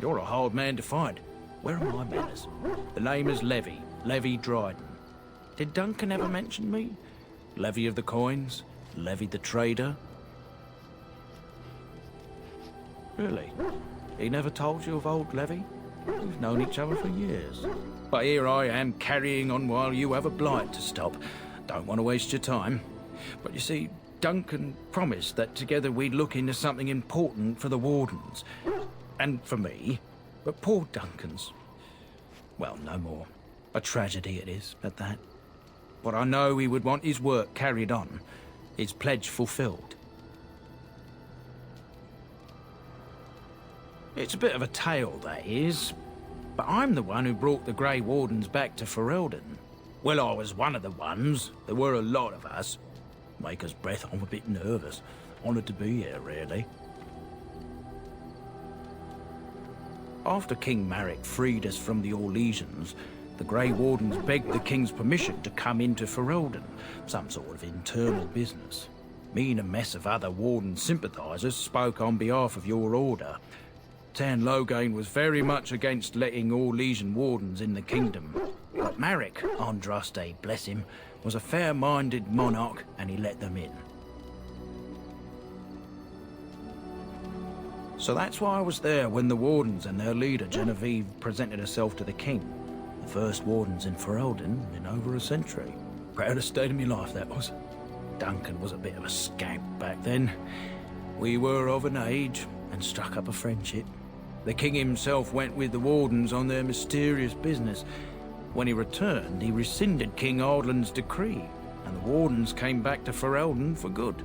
You're a hard man to find. Where are my manners? The name is Levy. Levy Dryden. Did Duncan ever mention me? Levy of the coins? Levy the trader? Really? He never told you of old Levy? We've known each other for years. But here I am carrying on while you have a blight to stop. Don't want to waste your time. But you see, Duncan promised that together we'd look into something important for the Wardens. And for me. But poor Duncan's... well, no more. A tragedy it is, at that. But I know he would want his work carried on. His pledge fulfilled. It's a bit of a tale, that is. But I'm the one who brought the Grey Wardens back to Ferelden. Well, I was one of the ones. There were a lot of us. Maker's breath, I'm a bit nervous. Honoured to be here, really. After King Marek freed us from the Orlesians, the Grey Wardens begged the King's permission to come into Ferelden, some sort of internal business. Me and a mess of other Warden sympathisers spoke on behalf of your order. Tan Loghain was very much against letting Orlesian Wardens in the kingdom. But Marek, Andraste, bless him, was a fair-minded monarch and he let them in. So that's why I was there when the Wardens and their leader, Genevieve, presented herself to the King. The first Wardens in Ferelden in over a century. Proudest day of my life, that was. Duncan was a bit of a scamp back then. We were of an age and struck up a friendship. The King himself went with the Wardens on their mysterious business. When he returned, he rescinded King Ardland's decree, and the Wardens came back to Ferelden for good.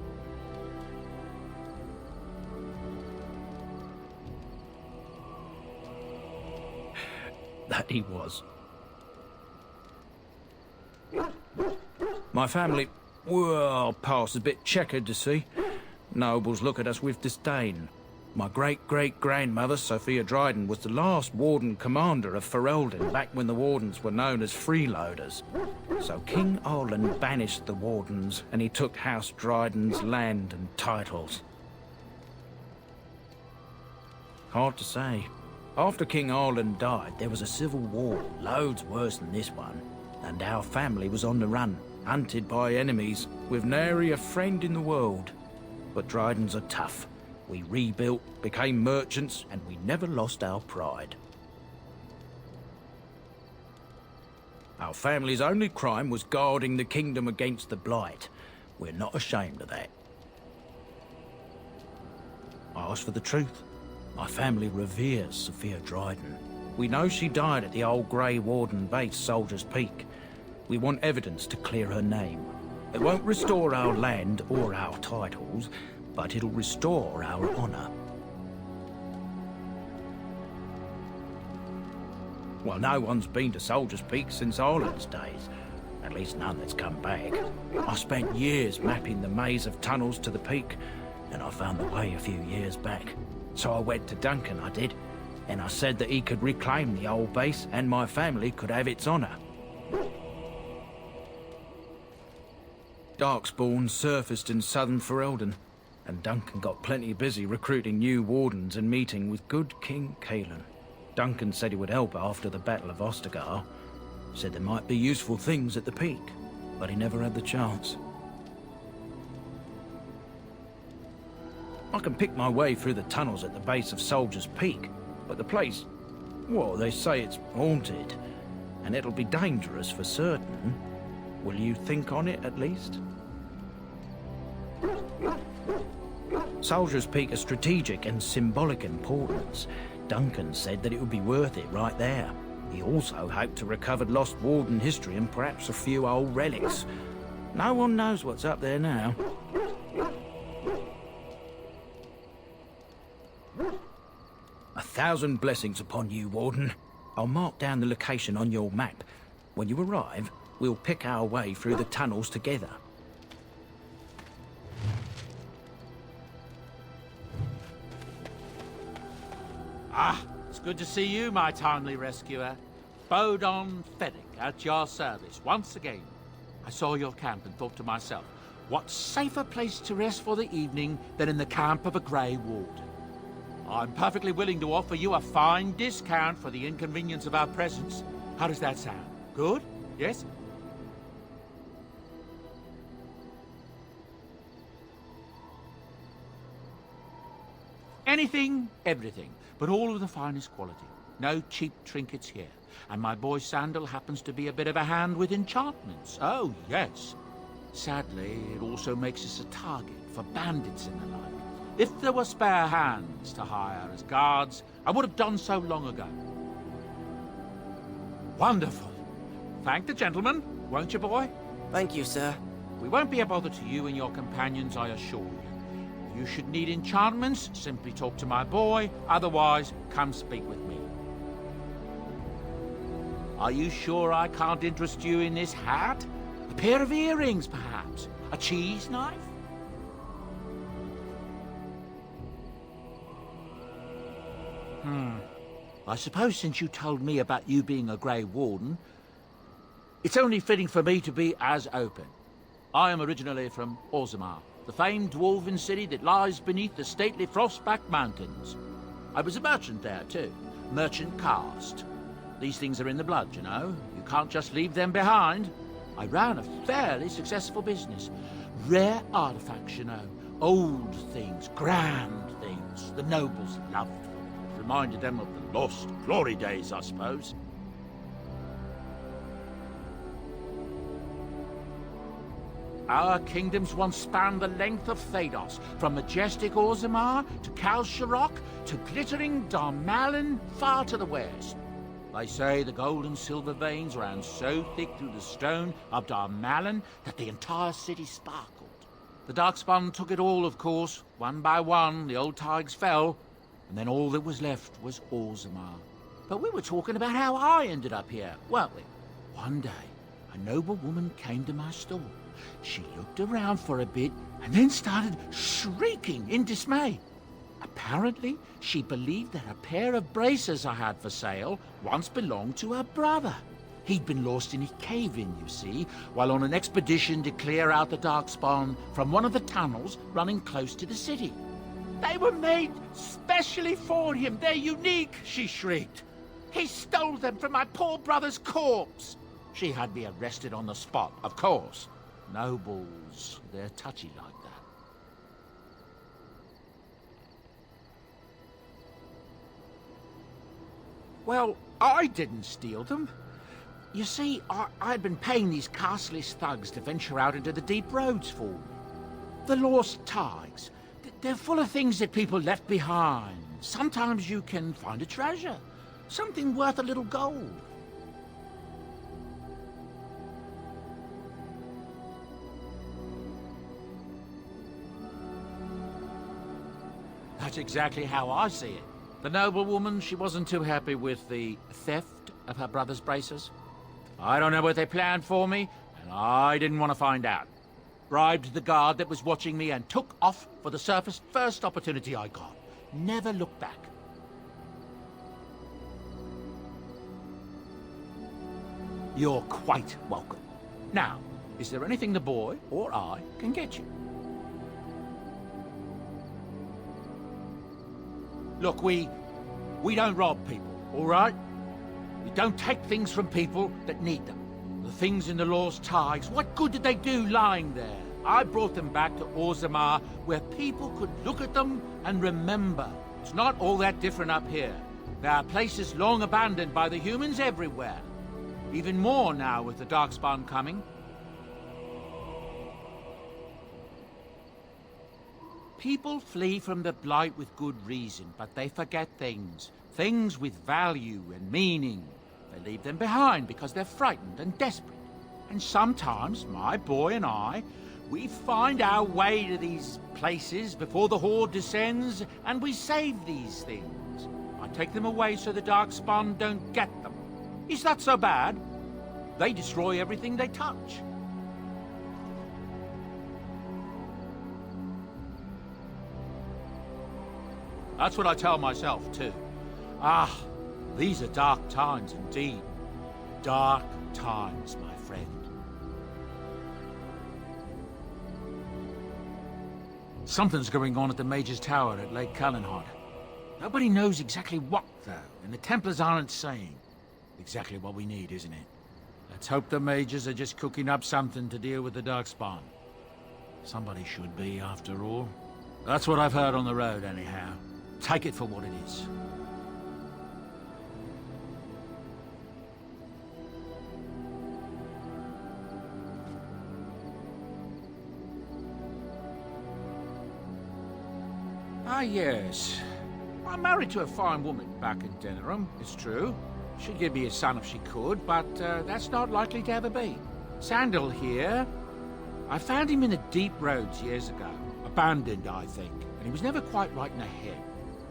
That he was. My family, well, past a bit checkered to see. Nobles look at us with disdain. My great-great-grandmother, Sophia Dryden, was the last Warden commander of Ferelden back when the Wardens were known as freeloaders. So King Arland banished the Wardens, and he took House Dryden's land and titles. Hard to say. After King Arland died, there was a civil war, loads worse than this one, and our family was on the run, hunted by enemies, with nary a friend in the world. But Drydens are tough. We rebuilt, became merchants, and we never lost our pride. Our family's only crime was guarding the kingdom against the blight. We're not ashamed of that. I ask for the truth. My family reveres Sophia Dryden. We know she died at the old Grey Warden base, Soldier's Peak. We want evidence to clear her name. It won't restore our land or our titles, but it'll restore our honor. Well, no one's been to Soldier's Peak since Arland's days. At least none that's come back. I spent years mapping the maze of tunnels to the peak, and I found the way a few years back. So I went to Duncan, I did, and I said that he could reclaim the old base and my family could have its honor. Darkspawn surfaced in southern Ferelden, and Duncan got plenty busy recruiting new Wardens and meeting with good King Cailan. Duncan said he would help after the Battle of Ostagar. Said there might be useful things at the peak, but he never had the chance. I can pick my way through the tunnels at the base of Soldier's Peak, but the place, well, they say it's haunted, and it'll be dangerous for certain. Will you think on it, at least? Soldier's Peak is strategic and symbolic importance. Duncan said that it would be worth it right there. He also hoped to recover lost Warden history and perhaps a few old relics. No one knows what's up there now. 1,000 blessings upon you, Warden. I'll mark down the location on your map. When you arrive, we'll pick our way through the tunnels together. Ah, it's good to see you, my timely rescuer. Bodon Fennick at your service once again. I saw your camp and thought to myself, what safer place to rest for the evening than in the camp of a Grey Warden? I'm perfectly willing to offer you a fine discount for the inconvenience of our presence. How does that sound? Good? Yes? Anything, everything, but all of the finest quality. No cheap trinkets here. And my boy Sandal happens to be a bit of a hand with enchantments. Oh, yes. Sadly, it also makes us a target for bandits and the like. If there were spare hands to hire as guards, I would have done so long ago. Wonderful. Thank the gentleman, won't you, boy? Thank you, sir. We won't be a bother to you and your companions, I assure you. If you should need enchantments, simply talk to my boy. Otherwise, come speak with me. Are you sure I can't interest you in this hat? A pair of earrings, perhaps? A cheese knife? I suppose since you told me about you being a Grey Warden, it's only fitting for me to be as open. I am originally from Orzammar, the famed dwarven city that lies beneath the stately Frostback Mountains. I was a merchant there, too. Merchant caste. These things are in the blood, you know. You can't just leave them behind. I ran a fairly successful business. Rare artifacts, you know. Old things, grand things. The nobles loved them. Reminded them of the lost glory days, I suppose. Our kingdoms once spanned the length of Thados, from majestic Orzammar to Kal Sharok to glittering Darmalin far to the west. They say the gold and silver veins ran so thick through the stone of Darmalin that the entire city sparkled. The Darkspawn took it all, of course. One by one, the old Tigers fell, and then all that was left was Orzammar. But we were talking about how I ended up here, weren't we? One day, a noble woman came to my store. She looked around for a bit and then started shrieking in dismay. Apparently, she believed that a pair of braces I had for sale once belonged to her brother. He'd been lost in a cave-in, you see, while on an expedition to clear out the Darkspawn from one of the tunnels running close to the city. They were made specially for him. They're unique, she shrieked. He stole them from my poor brother's corpse. She had me arrested on the spot, of course. Nobles, they're touchy like that. Well, I didn't steal them. You see, I'd been paying these castless thugs to venture out into the deep roads for me. The lost tigers. They're full of things that people left behind. Sometimes you can find a treasure. Something worth a little gold. That's exactly how I see it. The noblewoman, she wasn't too happy with the theft of her brother's braces. I don't know what they planned for me, and I didn't want to find out. Bribed the guard that was watching me and took off for the surface first opportunity I got. Never looked back. You're quite welcome. Now, is there anything the boy or I can get you? Look, we don't rob people, all right? We don't take things from people that need them. The things in the Lost Tigers, what good did they do lying there? I brought them back to Orzammar, where people could look at them and remember. It's not all that different up here. There are places long abandoned by the humans everywhere. Even more now with the Darkspawn coming. People flee from the Blight with good reason, but they forget things. Things with value and meaning. They leave them behind because they're frightened and desperate. And sometimes, my boy and I, we find our way to these places before the Horde descends, and we save these things. I take them away so the Darkspawn don't get them. Is that so bad? They destroy everything they touch. That's what I tell myself, too. Ah, these are dark times indeed. Dark times, my friend. Something's going on at the Major's Tower at Lake Kallenhod. Nobody knows exactly what, though, and the Templars aren't saying. Exactly what we need, isn't it? Let's hope the mages are just cooking up something to deal with the Darkspawn. Somebody should be, after all. That's what I've heard on the road, anyhow. Take it for what it is. Ah, yes. I'm married to a fine woman back in Denerim, it's true. She'd give me a son if she could, but that's not likely to ever be. Sandal here. I found him in the deep roads years ago. Abandoned, I think, and he was never quite right in the head.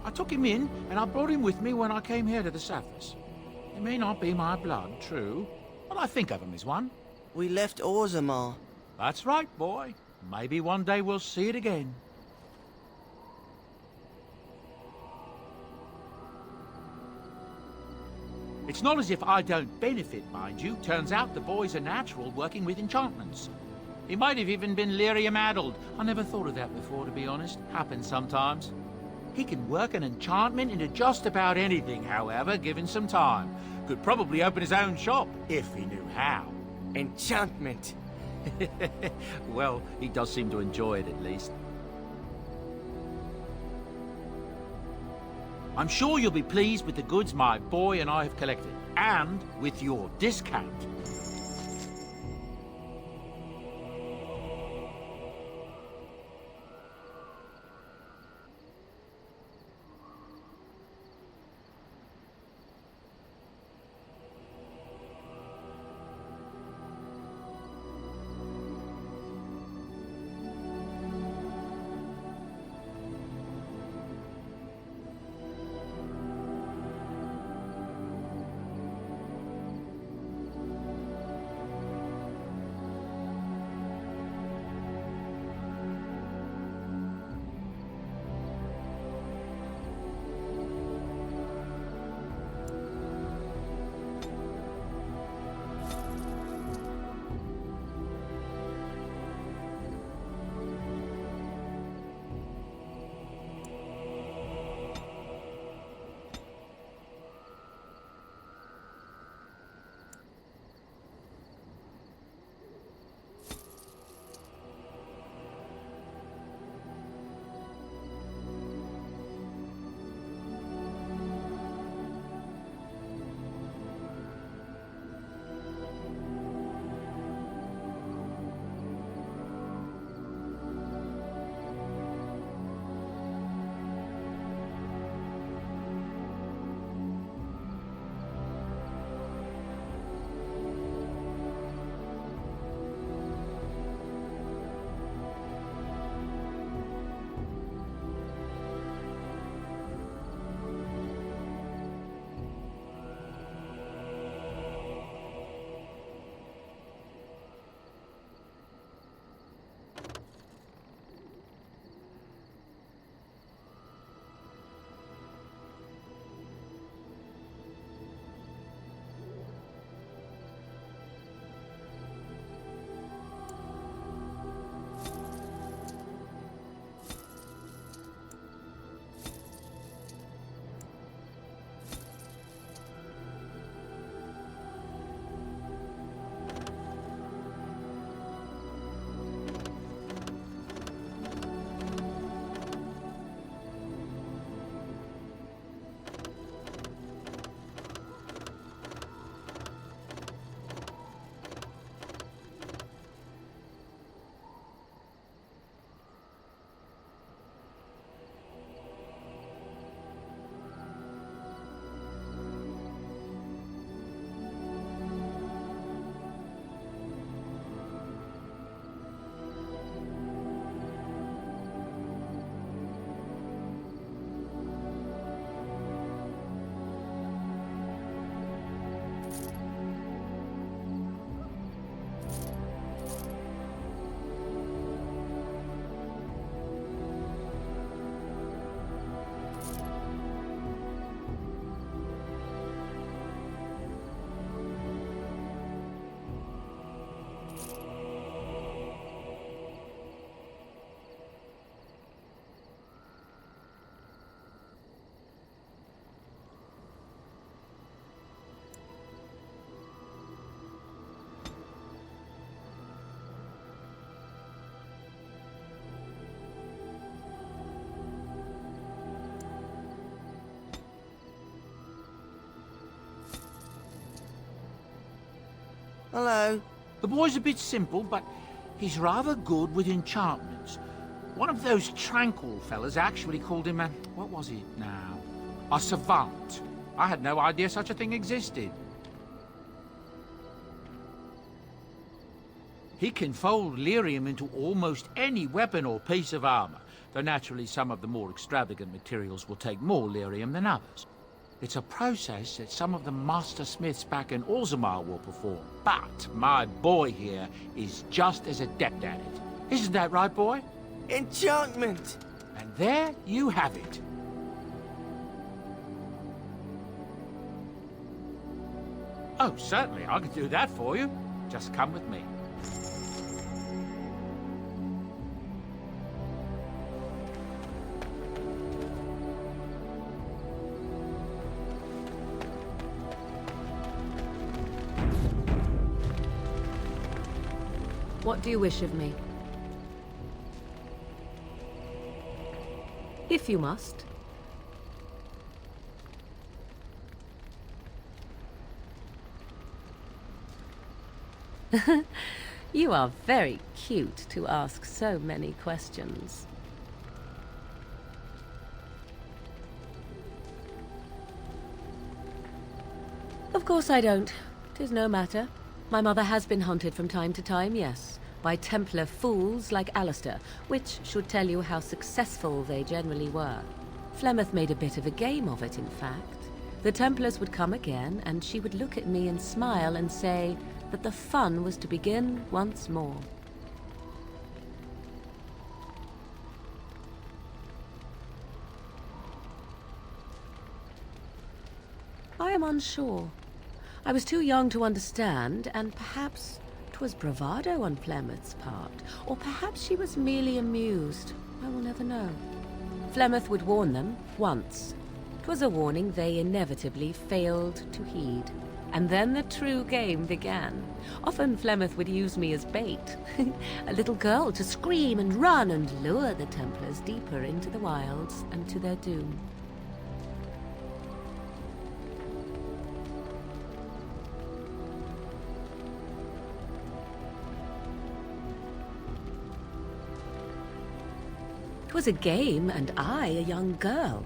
I took him in, and I brought him with me when I came here to the surface. He may not be my blood, true, but I think of him as one. We left Orzammar. That's right, boy. Maybe one day we'll see it again. It's not as if I don't benefit, mind you. Turns out the boy's a natural working with enchantments. He might have even been lyrium-addled. I never thought of that before, to be honest. Happens sometimes. He can work an enchantment into just about anything, however, given some time. Could probably open his own shop, if he knew how. Enchantment. Well, he does seem to enjoy it, at least. I'm sure you'll be pleased with the goods my boy and I have collected, and with your discount. Hello. The boy's a bit simple, but he's rather good with enchantments. One of those tranquil fellas actually called him a... what was it now? A savant. I had no idea such a thing existed. He can fold lyrium into almost any weapon or piece of armor, though naturally some of the more extravagant materials will take more lyrium than others. It's a process that some of the master smiths back in Orzammar will perform, but my boy here is just as adept at it. Isn't that right, boy? Enchantment! And there you have it. Oh, certainly, I can do that for you. Just come with me. What do you wish of me? If you must. You are very cute to ask so many questions. Of course I don't. 'Tis no matter. My mother has been hunted from time to time, yes, by Templar fools like Alistair, which should tell you how successful they generally were. Flemeth made a bit of a game of it, in fact. The Templars would come again, and she would look at me and smile and say that the fun was to begin once more. I am unsure. I was too young to understand, and perhaps 'twas bravado on Flemeth's part, or perhaps she was merely amused. I will never know. Flemeth would warn them once. 'Twas a warning they inevitably failed to heed. And then the true game began. Often Flemeth would use me as bait, a little girl to scream and run and lure the Templars deeper into the wilds and to their doom. It was a game, and I a young girl.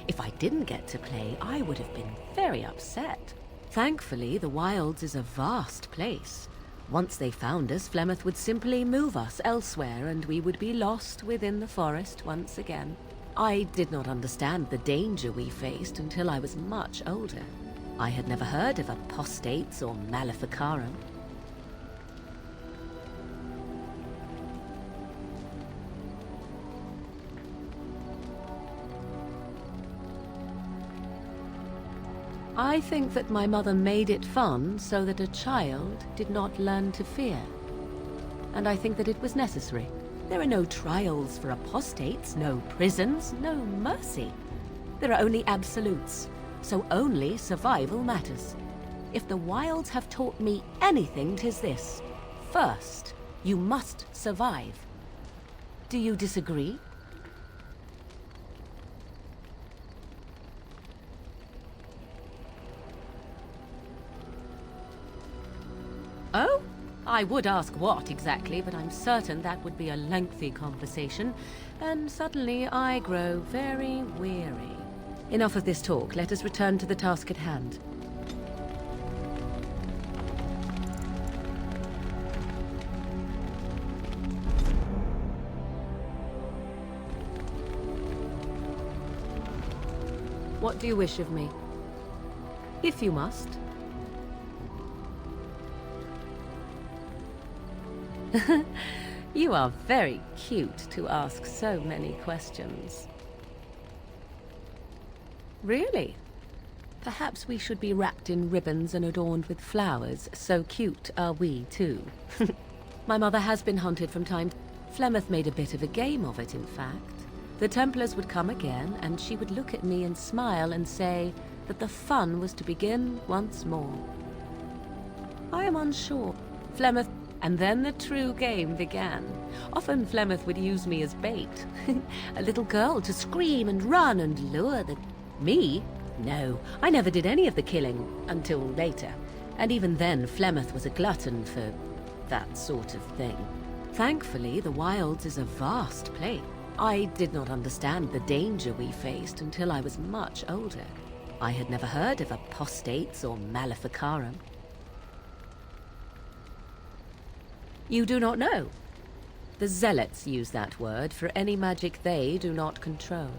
If I didn't get to play, I would have been very upset. Thankfully, the wilds is a vast place. Once they found us, Flemeth would simply move us elsewhere, and we would be lost within the forest once again. I did not understand the danger we faced until I was much older. I had never heard of apostates or maleficarum. I think that my mother made it fun so that a child did not learn to fear. And I think that it was necessary. There are no trials for apostates, no prisons, no mercy. There are only absolutes, so only survival matters. If the wilds have taught me anything, 'tis this. First, you must survive. Do you disagree? Oh? I would ask what exactly, but I'm certain that would be a lengthy conversation, and suddenly I grow very weary. Enough of this talk. Let us return to the task at hand. What do you wish of me? If you must. You are very cute to ask so many questions. Really? Perhaps we should be wrapped in ribbons and adorned with flowers. So cute are we, too. My mother has been hunted from time to time. Flemeth made a bit of a game of it, in fact. The Templars would come again, and she would look at me and smile and say that the fun was to begin once more. I am unsure. Flemeth... And then the true game began. Often Flemeth would use me as bait. A little girl to scream and run and lure the... Me? No, I never did any of the killing, until later. And even then, Flemeth was a glutton for that sort of thing. Thankfully, the Wilds is a vast place. I did not understand the danger we faced until I was much older. I had never heard of apostates or maleficarum. You do not know? The Zealots use that word for any magic they do not control.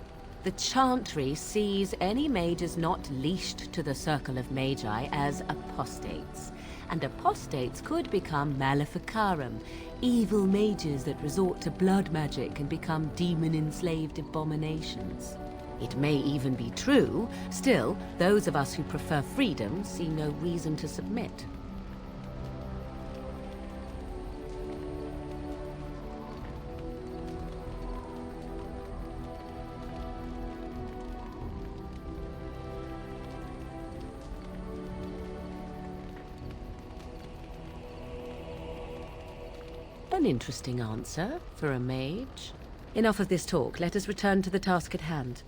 The Chantry sees any mages not leashed to the Circle of Magi as apostates. And apostates could become maleficarum, evil mages that resort to blood magic and become demon-enslaved abominations. It may even be true. Still, those of us who prefer freedom see no reason to submit. An interesting answer for a mage. Enough of this talk. Let us return to the task at hand.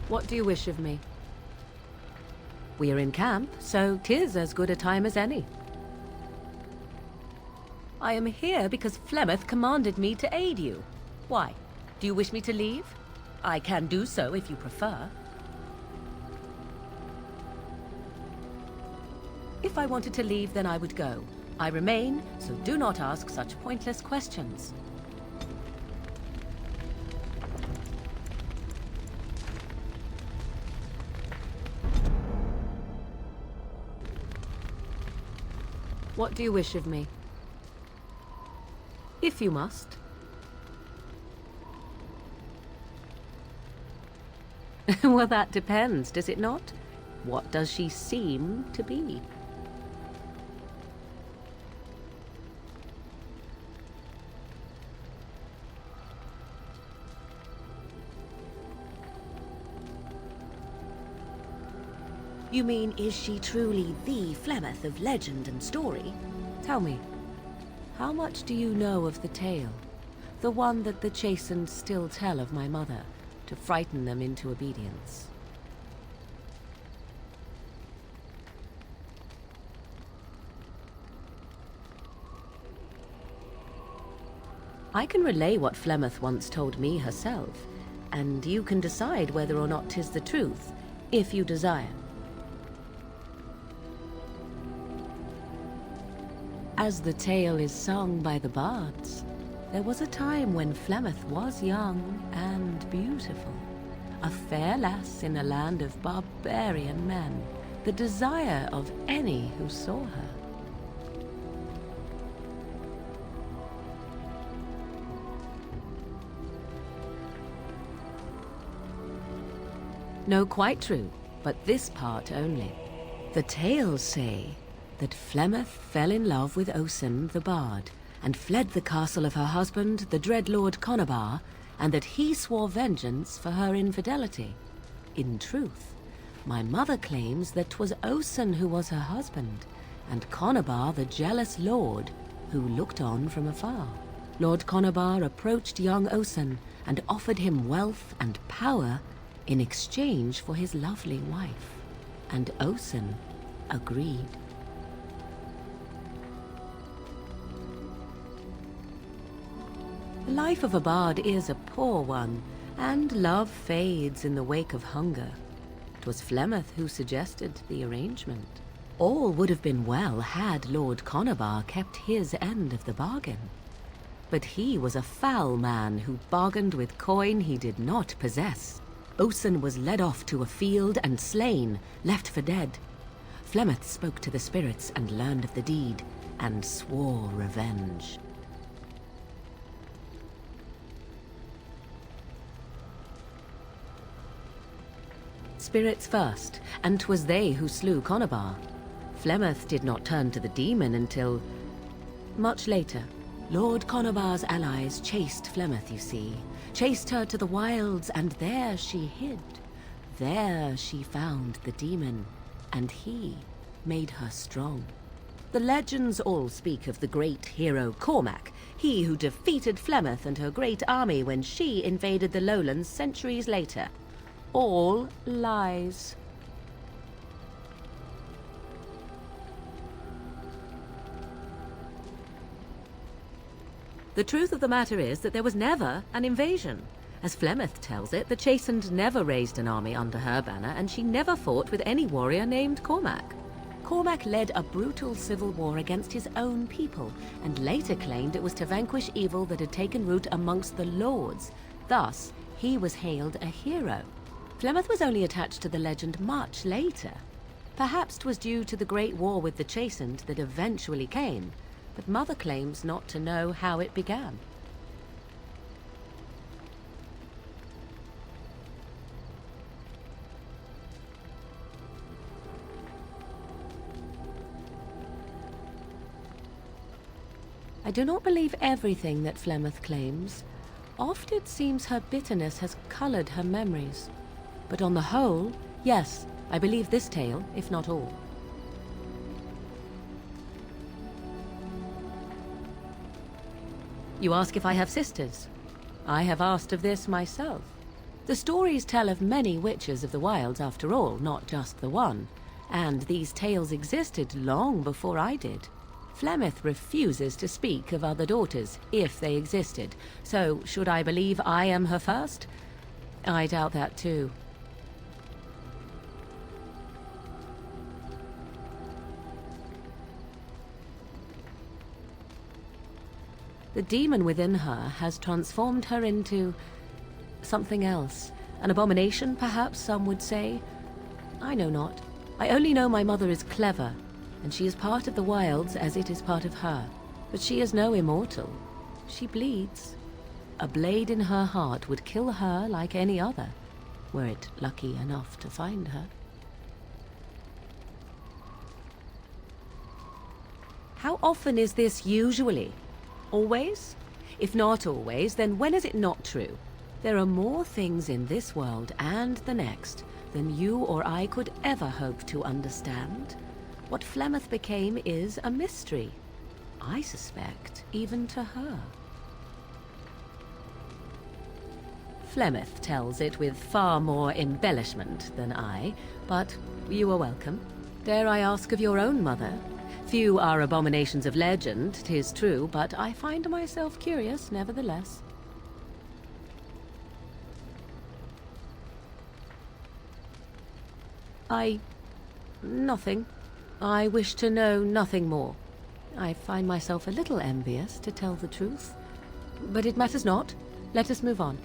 What do you wish of me? We are in camp, so 'tis as good a time as any. I am here because Flemeth commanded me to aid you. Why? Do you wish me to leave? I can do so if you prefer. If I wanted to leave, then I would go. I remain, so do not ask such pointless questions. What do you wish of me? If you must. Well, that depends, does it not? What does she seem to be? You mean, is she truly the Flemeth of legend and story? Tell me, how much do you know of the tale? The one that the chastened still tell of my mother, to frighten them into obedience. I can relay what Flemeth once told me herself, and you can decide whether or not 'tis the truth, if you desire. As the tale is sung by the bards, there was a time when Flemeth was young and beautiful, a fair lass in a land of barbarian men, the desire of any who saw her. No, quite true, but this part only. The tales say that Flemeth fell in love with Osen the Bard, and fled the castle of her husband, the dread Lord Conabar, and that he swore vengeance for her infidelity. In truth, my mother claims that 'twas Osen who was her husband, and Conabar the jealous lord who looked on from afar. Lord Conabar approached young Osen and offered him wealth and power in exchange for his lovely wife, and Osen agreed. The life of a bard is a poor one, and love fades in the wake of hunger. 'Twas Flemeth who suggested the arrangement. All would have been well had Lord Conabar kept his end of the bargain. But he was a foul man who bargained with coin he did not possess. Osen was led off to a field and slain, left for dead. Flemeth spoke to the spirits and learned of the deed, and swore revenge. Spirits first, and 'twas they who slew Conabar. Flemeth did not turn to the demon until much later. Lord Conabar's allies chased Flemeth, you see. Chased her to the wilds, and there she hid. There she found the demon, and he made her strong. The legends all speak of the great hero Cormac. He who defeated Flemeth and her great army when she invaded the lowlands centuries later. All lies. The truth of the matter is that there was never an invasion. As Flemeth tells it, the Chastened never raised an army under her banner, and she never fought with any warrior named Cormac. Cormac led a brutal civil war against his own people, and later claimed it was to vanquish evil that had taken root amongst the lords. Thus, he was hailed a hero. Flemeth was only attached to the legend much later. Perhaps 'twas due to the great war with the Chastened that eventually came, but Mother claims not to know how it began. I do not believe everything that Flemeth claims. Oft it seems her bitterness has coloured her memories. But on the whole, yes, I believe this tale, if not all. You ask if I have sisters. I have asked of this myself. The stories tell of many witches of the wilds after all, not just the one. And these tales existed long before I did. Flemeth refuses to speak of other daughters, if they existed. So, should I believe I am her first? I doubt that too. The demon within her has transformed her into something else. An abomination, perhaps some would say. I know not. I only know my mother is clever, and she is part of the wilds as it is part of her. But she is no immortal. She bleeds. A blade in her heart would kill her like any other, were it lucky enough to find her. How often is this usually? Always? If not always, then when is it not true? There are more things in this world and the next than you or I could ever hope to understand. What Flemeth became is a mystery. I suspect, even to her. Flemeth tells it with far more embellishment than I, but you are welcome. Dare I ask of your own mother? Few are abominations of legend, 'tis true, but I find myself curious nevertheless. Nothing. I wish to know nothing more. I find myself a little envious, to tell the truth. But it matters not. Let us move on.